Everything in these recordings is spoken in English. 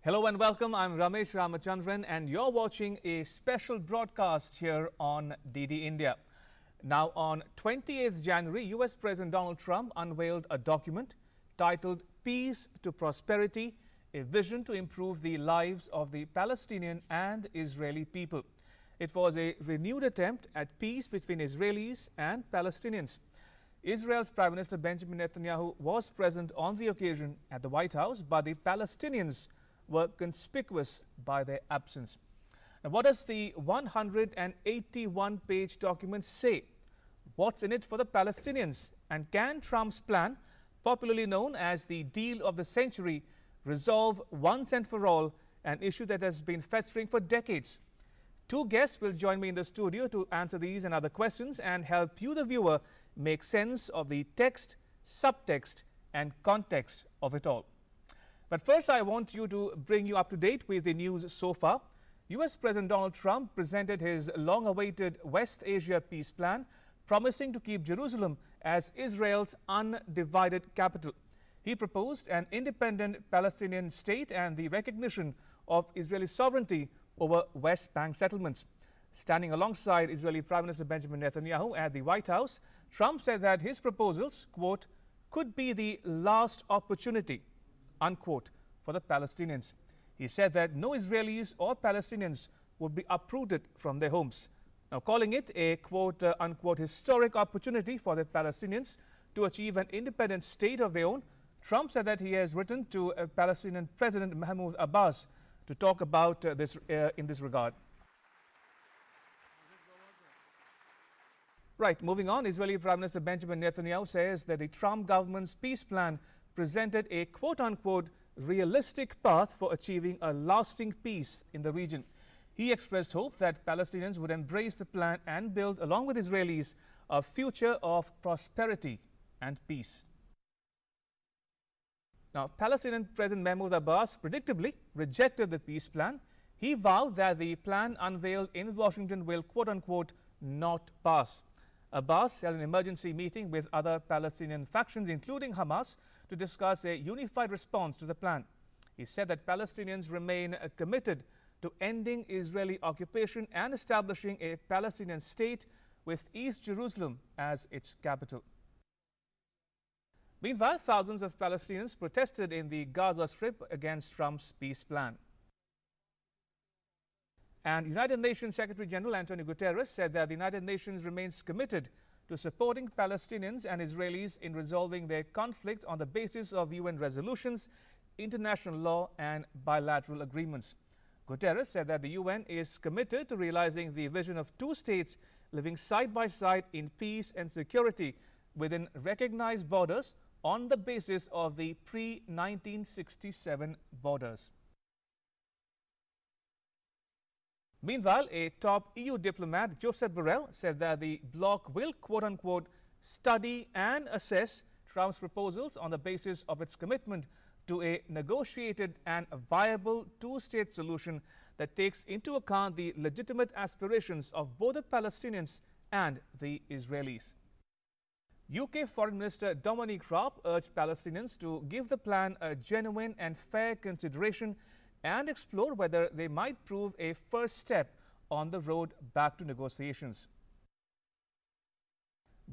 Hello and welcome. I'm Ramesh Ramachandran and you're watching a special broadcast here on DD India. Now on 28th January, US President Donald Trump unveiled a document titled Peace to Prosperity, a vision to improve the lives of the Palestinian and Israeli people. It was a renewed attempt at peace between Israelis and Palestinians. Israel's Prime Minister Benjamin Netanyahu was present on the occasion at the White House, but the Palestinians were conspicuous by their absence. Now, what does the 181-page document say? What's in it for the Palestinians? And can Trump's plan, popularly known as the deal of the century, resolve once and for all an issue that has been festering for decades? Two guests will join me in the studio to answer these and other questions and help you, the viewer, make sense of the text, subtext, and context of it all. But first, I want to bring you up to date with the news so far. US President Donald Trump presented his long-awaited West Asia peace plan, promising to keep Jerusalem as Israel's undivided capital. He proposed an independent Palestinian state and the recognition of Israeli sovereignty over West Bank settlements. Standing alongside Israeli Prime Minister Benjamin Netanyahu at the White House, Trump said that his proposals, quote, could be the last opportunity, unquote, for the Palestinians. He said that no Israelis or Palestinians would be uprooted from their homes. Now, calling it a quote, unquote, historic opportunity for the Palestinians to achieve an independent state of their own, Trump said that he has written to Palestinian President Mahmoud Abbas to talk about this in this regard. Right, moving on, Israeli Prime Minister Benjamin Netanyahu says that the Trump government's peace plan presented a quote-unquote realistic path for achieving a lasting peace in the region. He expressed hope that Palestinians would embrace the plan and build, along with Israelis, a future of prosperity and peace. Now, Palestinian President Mahmoud Abbas predictably rejected the peace plan. He vowed that the plan unveiled in Washington will quote-unquote not pass. Abbas held an emergency meeting with other Palestinian factions, including Hamas, to discuss a unified response to the plan. He said that Palestinians remain committed to ending Israeli occupation and establishing a Palestinian state with East Jerusalem as its capital. Meanwhile, thousands of Palestinians protested in the Gaza Strip against Trump's peace plan. And United Nations Secretary General Antonio Guterres said that the United Nations remains committed to supporting Palestinians and Israelis in resolving their conflict on the basis of UN resolutions, international law, and bilateral agreements. Guterres said that the UN is committed to realizing the vision of two states living side by side in peace and security within recognized borders on the basis of the pre-1967 borders. Meanwhile, a top EU diplomat, Josep Borrell, said that the bloc will, quote-unquote, study and assess Trump's proposals on the basis of its commitment to a negotiated and viable two-state solution that takes into account the legitimate aspirations of both the Palestinians and the Israelis. UK Foreign Minister Dominic Raab urged Palestinians to give the plan a genuine and fair consideration and explore whether they might prove a first step on the road back to negotiations.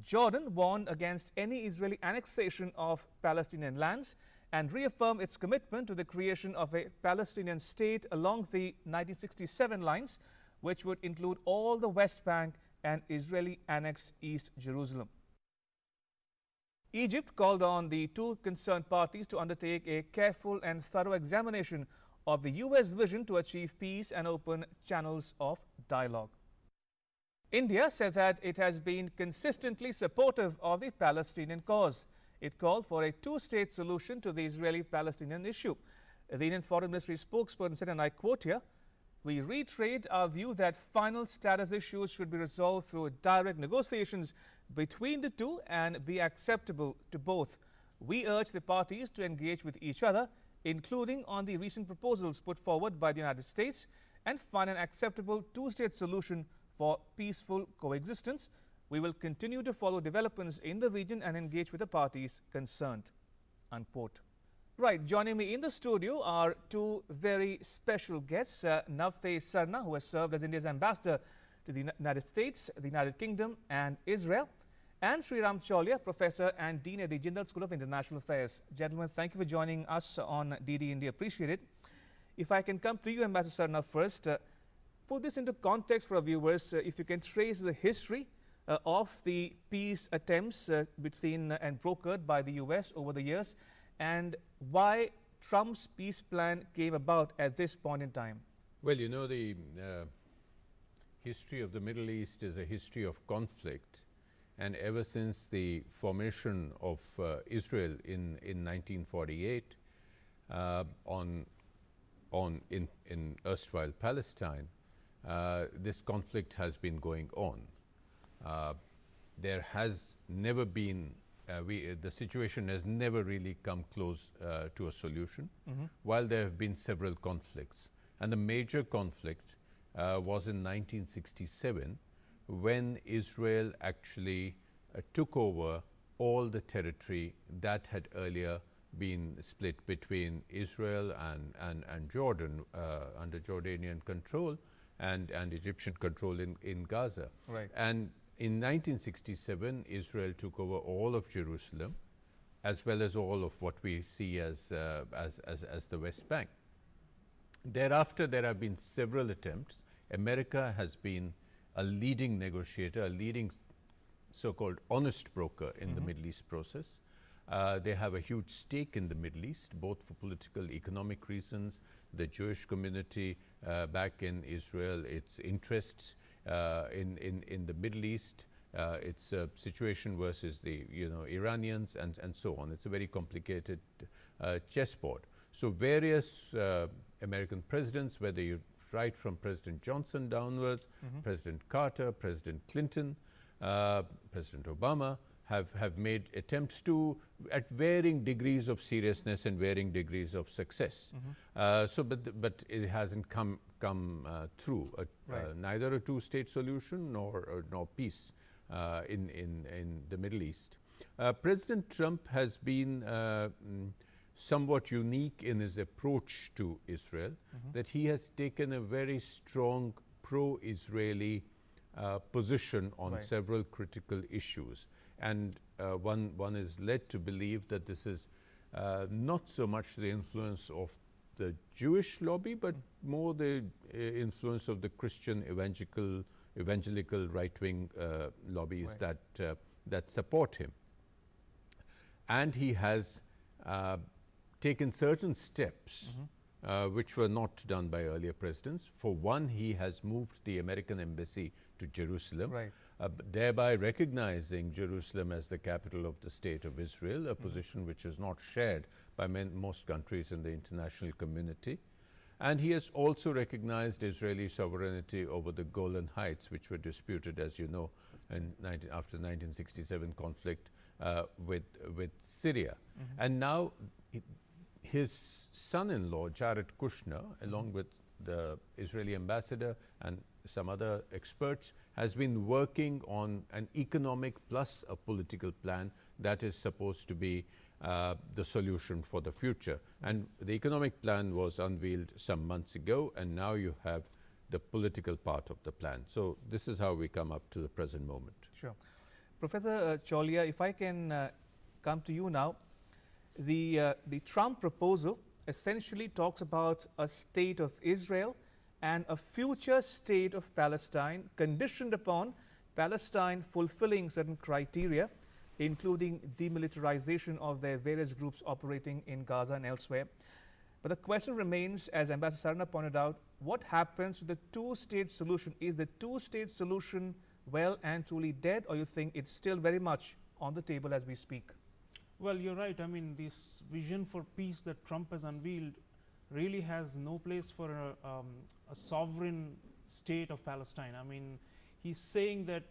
Jordan warned against any Israeli annexation of Palestinian lands and reaffirmed its commitment to the creation of a Palestinian state along the 1967 lines, which would include all the West Bank and Israeli-annexed East Jerusalem. Egypt called on the two concerned parties to undertake a careful and thorough examination of the U.S. vision to achieve peace and open channels of dialogue. India said that it has been consistently supportive of the Palestinian cause. It called for a two-state solution to the Israeli-Palestinian issue. The Indian Foreign Ministry spokesperson said, and I quote here, "We reiterate our view that final status issues should be resolved through direct negotiations between the two and be acceptable to both. We urge the parties to engage with each other, including on the recent proposals put forward by the United States, and find an acceptable two-state solution for peaceful coexistence. We will continue to follow developments in the region and engage with the parties concerned," unquote. Right, joining me in the studio are two very special guests, Navtej Sarna, who has served as India's ambassador to the United States, the United Kingdom and Israel, and Sriram Cholia, Professor and Dean at the Jindal School of International Affairs. Gentlemen, thank you for joining us on DD India. Appreciate it. If I can come to you, Ambassador Sarna, first, put this into context for our viewers, if you can trace the history of the peace attempts between and brokered by the US over the years, and why Trump's peace plan came about at this point in time. Well, you know, the history of the Middle East is a history of conflict, and ever since the formation of Israel in 1948 in erstwhile Palestine, this conflict has been going on. There has never been the situation has never really come close to a solution, while there have been several conflicts. And the major conflict was in 1967, when Israel actually took over all the territory that had earlier been split between Israel and Jordan, under Jordanian control and Egyptian control in Gaza. Right. And in 1967, Israel took over all of Jerusalem, as well as all of what we see as the West Bank. Thereafter, there have been several attempts. America has been a leading negotiator, a leading so-called honest broker in the Middle East process. They have a huge stake in the Middle East, both for political, economic reasons. The Jewish community back in Israel, its interests in the Middle East, its situation versus the Iranians and so on. It's a very complicated chessboard. So various American presidents, whether you right from President Johnson downwards, President Carter, President Clinton, President Obama, have made attempts to, at varying degrees of seriousness and varying degrees of success. But it hasn't come through. Neither a two-state solution nor peace in the Middle East. President Trump has been somewhat unique in his approach to Israel, that he has taken a very strong pro-Israeli position on several critical issues. And one is led to believe that this is not so much the influence of the Jewish lobby, but more the influence of the Christian evangelical right-wing lobbies that support him. And he has taken certain steps which were not done by earlier presidents. For one, he has moved the American embassy to Jerusalem, thereby recognizing Jerusalem as the capital of the State of Israel, a position which is not shared by most countries in the international community. And he has also recognized Israeli sovereignty over the Golan Heights, which were disputed, as you know, after the 1967 conflict with Syria. And now his son-in-law, Jared Kushner, along with the Israeli ambassador and some other experts, has been working on an economic plus a political plan that is supposed to be the solution for the future. And the economic plan was unveiled some months ago, and now you have the political part of the plan. So this is how we come up to the present moment. Sure. Professor Cholia, if I can come to you now. The Trump proposal essentially talks about a state of Israel and a future state of Palestine conditioned upon Palestine fulfilling certain criteria, including demilitarization of their various groups operating in Gaza and elsewhere. But the question remains, as Ambassador Sarna pointed out, what happens to the two-state solution? Is the two-state solution well and truly dead, or you think it's still very much on the table as we speak? Well, you're right. I mean, this vision for peace that Trump has unveiled really has no place for a sovereign state of Palestine. I mean, he's saying that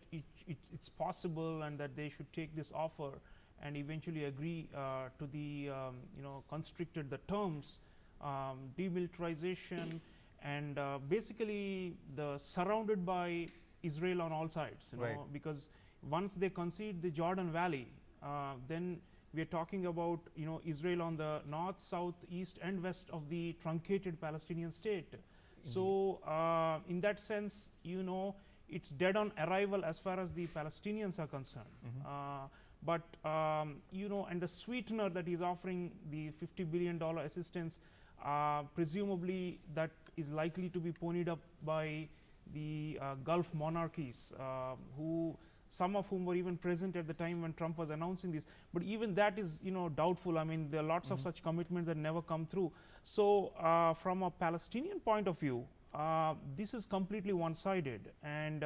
it's possible and that they should take this offer and eventually agree to the constricted the terms, demilitarization, and basically the surrounded by Israel on all sides. You know, because once they concede the Jordan Valley, then we are talking about, you know, Israel on the north, south, east, and west of the truncated Palestinian state. So, in that sense, you know, it's dead on arrival as far as the Palestinians are concerned. But you know, and the sweetener that he's offering, the $50 billion assistance, presumably that is likely to be ponied up by the Gulf monarchies, who some of whom were even present at the time when Trump was announcing this. But even that is, you know, doubtful. I mean, there are lots of such commitments that never come through. So from a Palestinian point of view, this is completely one-sided, and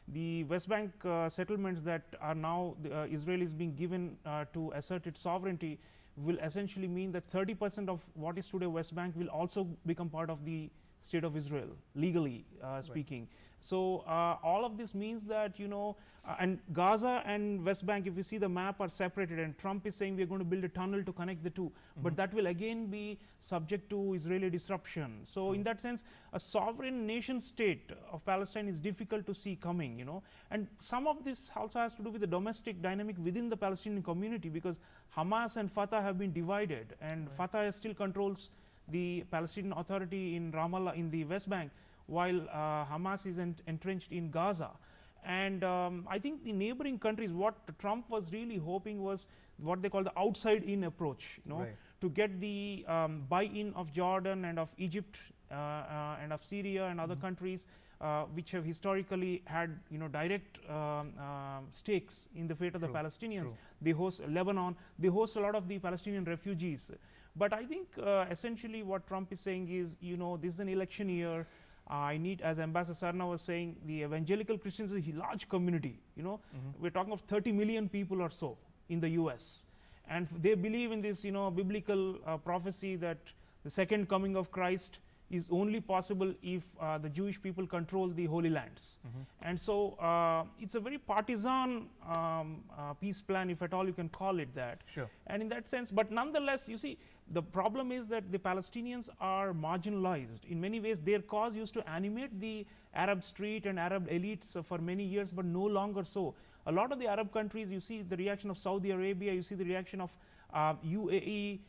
the West Bank settlements that are now Israel is being given to assert its sovereignty will essentially mean that 30% of what is today West Bank will also become part of the state of Israel, legally speaking. So all of this means that, you know, and Gaza and West Bank, if you see the map, are separated, and Trump is saying we are going to build a tunnel to connect the two, but that will again be subject to Israeli disruption. So in that sense, a sovereign nation state of Palestine is difficult to see coming, you know, and some of this also has to do with the domestic dynamic within the Palestinian community, because Hamas and Fatah have been divided, and Fatah still controls the Palestinian Authority in Ramallah in the West Bank, while Hamas is entrenched in Gaza. And I think the neighboring countries, what Trump was really hoping was what they call the outside-in approach, you know, to get the buy-in of Jordan and of Egypt and of Syria and other countries which have historically had, you know, direct stakes in the fate of the Palestinians. They host Lebanon, they host a lot of the Palestinian refugees. But I think essentially what Trump is saying is, you know, this is an election year. I need, as Ambassador Sarna was saying, the evangelical Christians is a large community. You know, we're talking of 30 million people or so in the US. And they believe in this, you know, biblical prophecy that the second coming of Christ is only possible if the Jewish people control the Holy Lands. And so it's a very partisan peace plan, if at all you can call it that. And in that sense, but nonetheless, you see, the problem is that the Palestinians are marginalized. In many ways, their cause used to animate the Arab street and Arab elites for many years, but no longer so. A lot of the Arab countries, you see the reaction of Saudi Arabia, you see the reaction of UAE,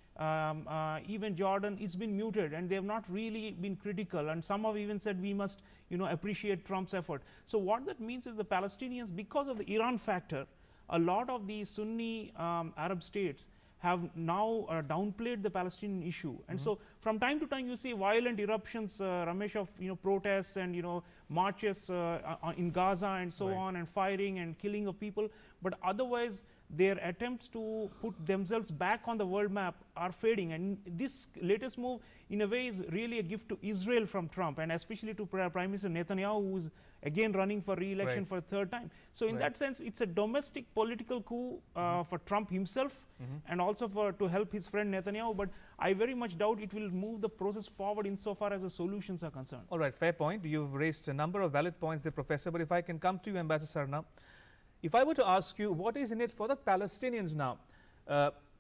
even Jordan, it's been muted, and they have not really been critical, and some have even said we must, you know, appreciate Trump's effort. So what that means is the Palestinians, because of the Iran factor, a lot of the Sunni Arab states have now downplayed the Palestinian issue. And so from time to time you see violent eruptions, Ramesh, of, you know, protests and, you know, marches in Gaza and so on, and firing and killing of people, but otherwise their attempts to put themselves back on the world map are fading. And this latest move in a way is really a gift to Israel from Trump, and especially to Prime Minister Netanyahu, who is again running for re-election for a third time. So in that sense, it's a domestic political coup for Trump himself, and also to help his friend Netanyahu, but I very much doubt it will move the process forward insofar as the solutions are concerned. All right, fair point. You've raised a number of valid points there, Professor, but if I can come to you, Ambassador Sarna, if I were to ask you, what is in it for the Palestinians now?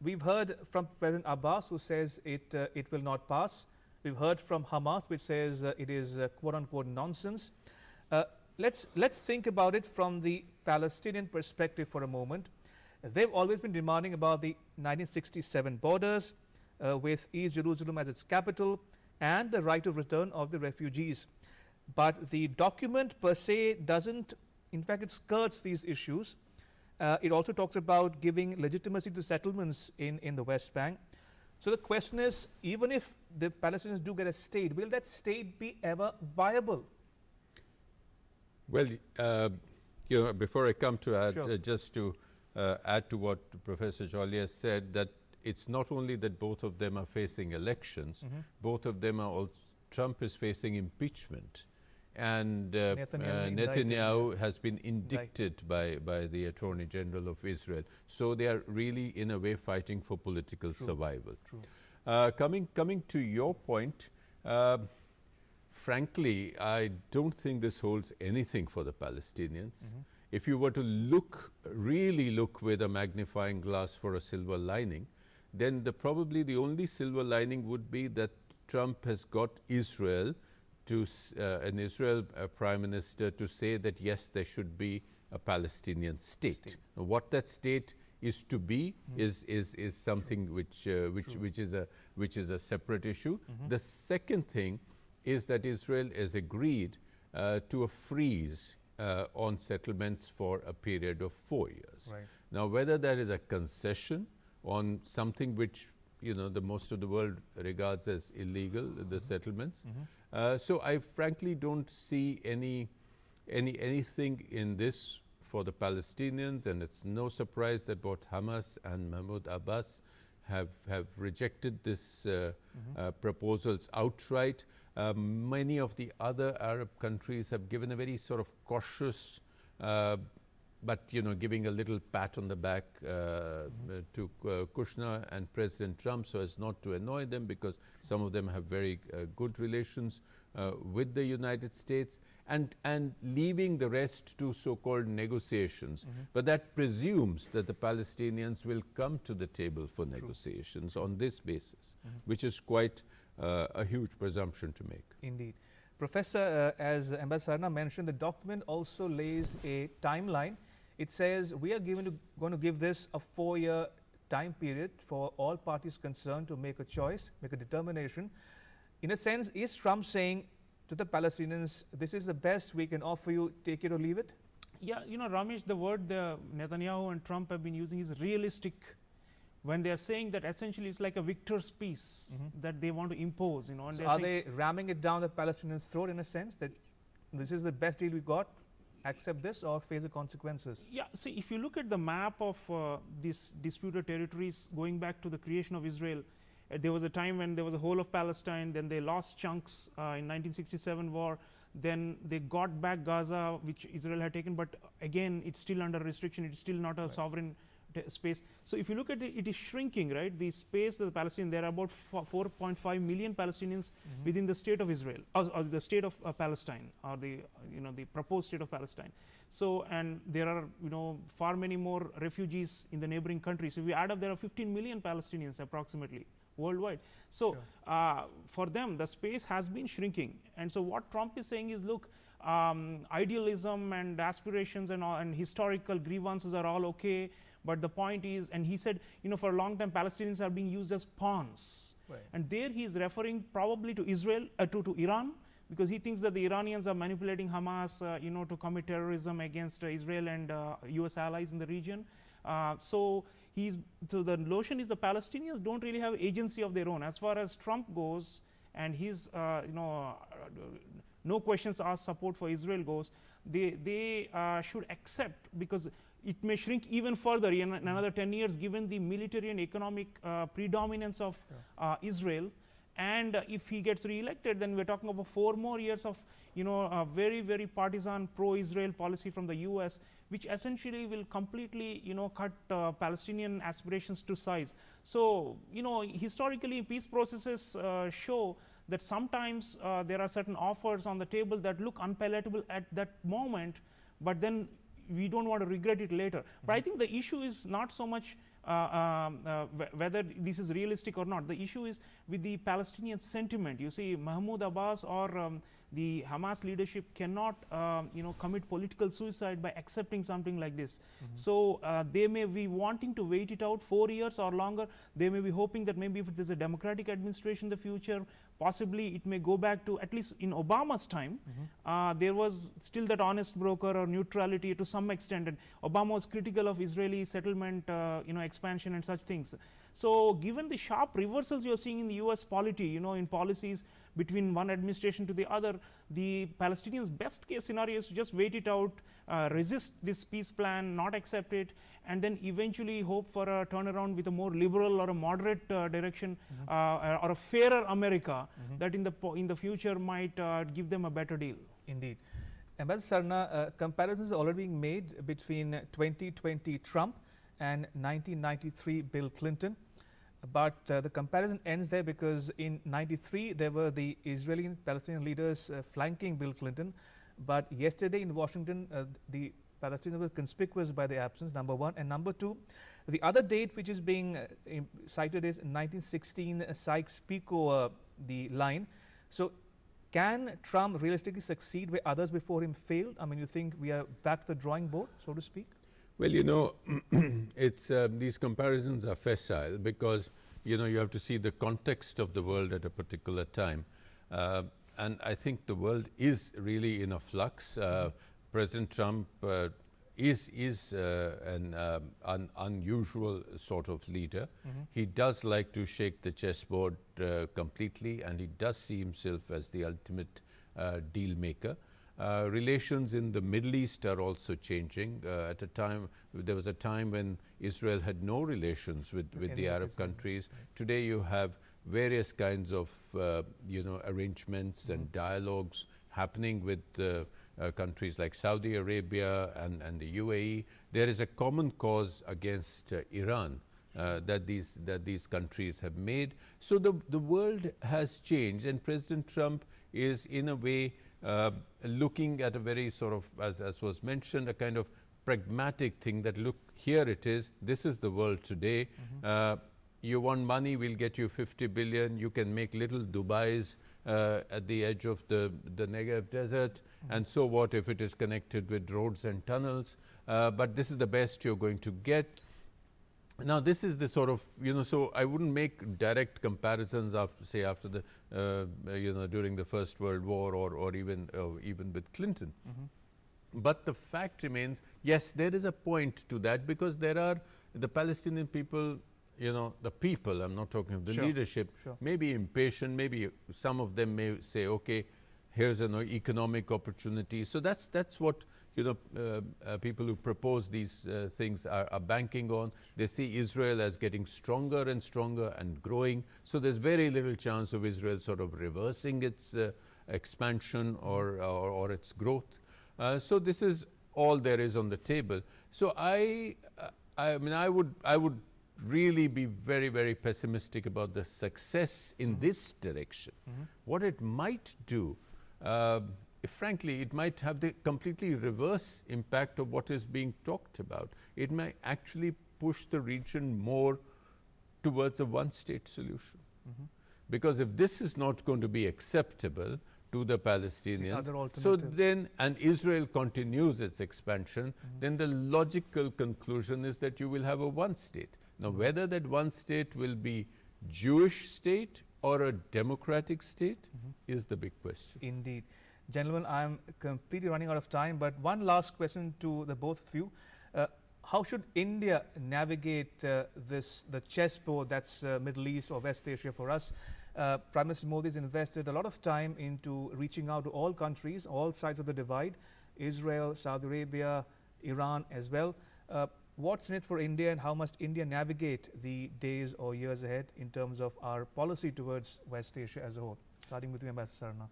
We've heard from President Abbas, who says it will not pass. We've heard from Hamas, which says it is quote-unquote nonsense. Let's think about it from the Palestinian perspective for a moment. They've always been demanding about the 1967 borders with East Jerusalem as its capital and the right of return of the refugees. But the document per se doesn't, in fact, it skirts these issues. It also talks about giving legitimacy to settlements in the West Bank. So the question is, even if the Palestinians do get a state, will that state be ever viable? Well, you know, before I come to add, just to add to what Professor Jolia said, that it's not only that both of them are facing elections, both of them are also, Trump is facing impeachment, and Netanyahu has been indicted by the Attorney General of Israel. So they are really, in a way, fighting for political survival. Coming to your point, frankly, I don't think this holds anything for the Palestinians. If you were to really look with a magnifying glass for a silver lining, then probably the only silver lining would be that Trump has got Israel to an Israel Prime Minister to say that yes, there should be a Palestinian state. Now, what that state is to be is something which is a separate issue. The second thing is that Israel has agreed to a freeze on settlements for a period of 4 years. Right. Now, whether that is a concession on something which the most of the world regards as illegal, the settlements. So I frankly don't see anything in this for the Palestinians, and it's no surprise that both Hamas and Mahmoud Abbas have rejected this proposals outright. Many of the other Arab countries have given a very sort of cautious but giving a little pat on the back to Kushner and President Trump so as not to annoy them, because some of them have very good relations with the United States, and leaving the rest to so-called negotiations. But that presumes that the Palestinians will come to the table for negotiations on this basis, which is quite a huge presumption to make. Indeed. Professor, as Ambassador Sarna mentioned, the document also lays a timeline. It says we are going to give this a 4-year time period for all parties concerned to make a choice, make a determination. In a sense, is Trump saying to the Palestinians, this is the best we can offer you, take it or leave it? Yeah, Ramesh, the word Netanyahu and Trump have been using is realistic, when they are saying that essentially it's like a victor's peace that they want to impose. And so are they ramming it down the Palestinians' throat in a sense that this is the best deal we got? Accept this or face the consequences? Yeah, see, if you look at the map of these disputed territories going back to the creation of Israel, there was a time when there was a whole of Palestine, then they lost chunks in 1967 war, then they got back Gaza, which Israel had taken, but again, it's still under restriction, it's still not a sovereign space. So if you look at it, it is shrinking, right? The space that the Palestinians, there are about 4.5 million Palestinians within the state of Israel, or the state of Palestine, or the the proposed state of Palestine. So, and there are far many more refugees in the neighboring countries. So if we add up, there are 15 million Palestinians approximately worldwide. So for them, the space has been shrinking. And so what Trump is saying is, look, idealism and aspirations and historical grievances are all okay. But the point is, and he said, for a long time, Palestinians are being used as pawns. Right. And there he is referring probably to Israel, to Iran, because he thinks that the Iranians are manipulating Hamas, to commit terrorism against Israel and US allies in the region. So the notion is the Palestinians don't really have agency of their own. As far as Trump goes, and his, no questions asked support for Israel goes, they should accept, because it may shrink even further in another 10 years given the military and economic predominance of Israel. And if he gets re-elected, then we're talking about 4 more years of a very, very partisan pro-Israel policy from the US, which essentially will completely cut Palestinian aspirations to size. So historically peace processes show that sometimes there are certain offers on the table that look unpalatable at that moment, but then we don't want to regret it later. But I think the issue is not so much whether this is realistic or not. The issue is with the Palestinian sentiment. You see, Mahmoud Abbas or the Hamas leadership cannot commit political suicide by accepting something like this. So they may be wanting to wait it out 4 years or longer. They may be hoping that maybe if there's a democratic administration in the future, possibly it may go back to, at least in Obama's time, there was still that honest broker or neutrality to some extent, and Obama was critical of Israeli settlement, expansion and such things. So given the sharp reversals you're seeing in the US polity, in policies between one administration to the other, the Palestinians' best case scenario is to just wait it out, resist this peace plan, not accept it, and then eventually hope for a turnaround with a more liberal or a moderate direction, or a fairer America that in the future might give them a better deal. Indeed. Ambassador Sarna, comparisons are already being made between 2020 Trump and 1993 Bill Clinton. But the comparison ends there, because in 93 there were the Israeli and Palestinian leaders flanking Bill Clinton. But yesterday in Washington, the Palestinians were conspicuous by their absence, number one. And number two, the other date which is being cited is 1916 Sykes-Picot, the line. So can Trump realistically succeed where others before him failed? I mean, you think we are back to the drawing board, so to speak? Well, it's these comparisons are facile because you have to see the context of the world at a particular time, and I think the world is really in a flux. President Trump is an unusual sort of leader. He does like to shake the chessboard completely, and he does see himself as the ultimate deal maker. Relations in the Middle East are also changing. There was a time when Israel had no relations with the Arab countries. Today you have various kinds of arrangements and dialogues happening with countries like Saudi Arabia and the UAE. There is a common cause against Iran that these countries have made. So the world has changed, and President Trump is in a way looking at a very sort of, as was mentioned, a kind of pragmatic thing that, look, here it is, this is the world today. You want money, we'll get you 50 billion. You can make little Dubais at the edge of the Negev desert. And so what if it is connected with roads and tunnels? But this is the best you're going to get. Now, this is the sort of, so I wouldn't make direct comparisons after the, during the First World War or even with Clinton. But the fact remains, yes, there is a point to that, because there are the Palestinian people, the people, I'm not talking of the leadership, may be impatient, maybe some of them may say, okay, here's an economic opportunity. So that's what people who propose these things are banking on. They see Israel as getting stronger and stronger and growing. So there's very little chance of Israel sort of reversing its expansion or its growth. So this is all there is on the table. So I would really be very, very pessimistic about the success in this direction. What it might do, frankly, it might have the completely reverse impact of what is being talked about. It may actually push the region more towards a one-state solution. Because if this is not going to be acceptable to the Palestinians, so then, and Israel continues its expansion, then the logical conclusion is that you will have a one-state. Now, whether that one state will be Jewish state or a democratic state is the big question. Indeed. Gentlemen, I'm completely running out of time, but one last question to the both of you. How should India navigate the chessboard that's Middle East or West Asia for us? Prime Minister Modi has invested a lot of time into reaching out to all countries, all sides of the divide, Israel, Saudi Arabia, Iran as well. What's in it for India, and how must India navigate the days or years ahead in terms of our policy towards West Asia as a whole? Starting with you, Ambassador Sarana.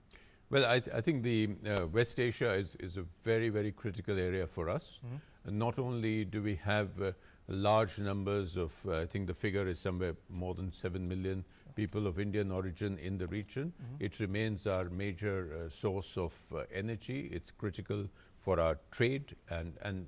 Well, I think the West Asia is a very, very critical area for us. Not only do we have large numbers of, I think the figure is somewhere more than 7 million people of Indian origin in the region. It remains our major source of energy. It's critical for our trade, and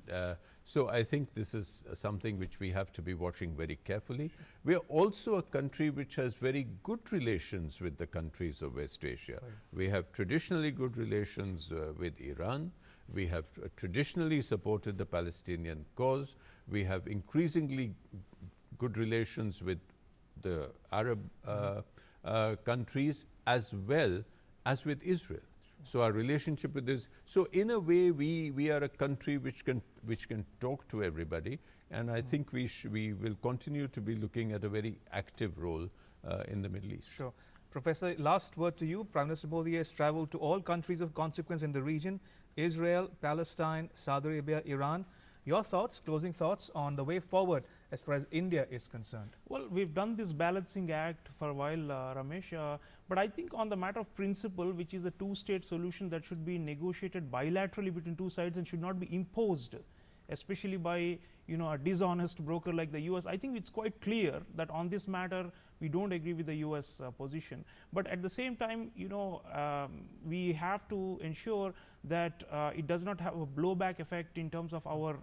so I think this is something which we have to be watching very carefully. We are also a country which has very good relations with the countries of West Asia. We have traditionally good relations with Iran. We have traditionally supported the Palestinian cause. We have increasingly good relations with the Arab countries as well as with Israel. So our relationship with this, so in a way we are a country which can talk to everybody, and I think we will continue to be looking at a very active role in the Middle East. Sure. Professor, last word to you. Prime Minister Modi has traveled to all countries of consequence in the region: Israel, Palestine, Saudi Arabia, Iran. Your thoughts, closing thoughts on the way forward as far as India is concerned? Well, we've done this balancing act for a while, Ramesh, but I think on the matter of principle, which is a two-state solution that should be negotiated bilaterally between two sides and should not be imposed, especially by a dishonest broker like the US. I think it's quite clear that on this matter we don't agree with the US position. But at the same time, we have to ensure that it does not have a blowback effect in terms of our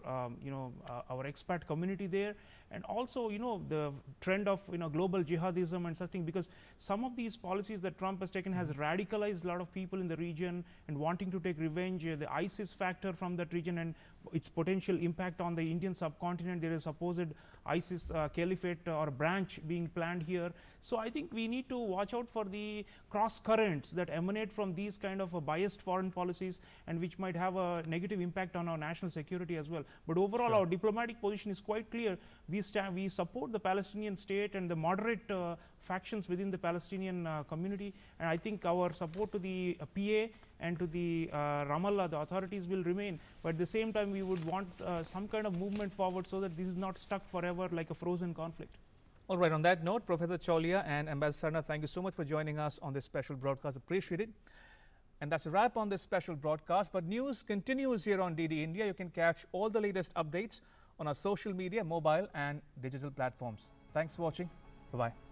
our expat community there, and also the trend of global jihadism and such thing, because some of these policies that Trump has taken has radicalized a lot of people in the region and wanting to take revenge. The ISIS factor from that region and its potential impact on the Indian subcontinent. There is supposed ISIS caliphate or branch being planned here. So I think we need to watch out for the cross currents that emanate from these kind of biased foreign policies, and which might have a negative impact on our national security as well. But overall, our diplomatic position is quite clear. We support the Palestinian state and the moderate factions within the Palestinian community, and I think our support to the PA and to the Ramallah, the authorities, will remain. But at the same time, we would want some kind of movement forward so that this is not stuck forever like a frozen conflict. All right, on that note, Professor Chaulia and Ambassador Sarna, thank you so much for joining us on this special broadcast. Appreciate it. And that's a wrap on this special broadcast. But news continues here on DD India. You can catch all the latest updates on our social media, mobile and digital platforms. Thanks for watching. Bye-bye.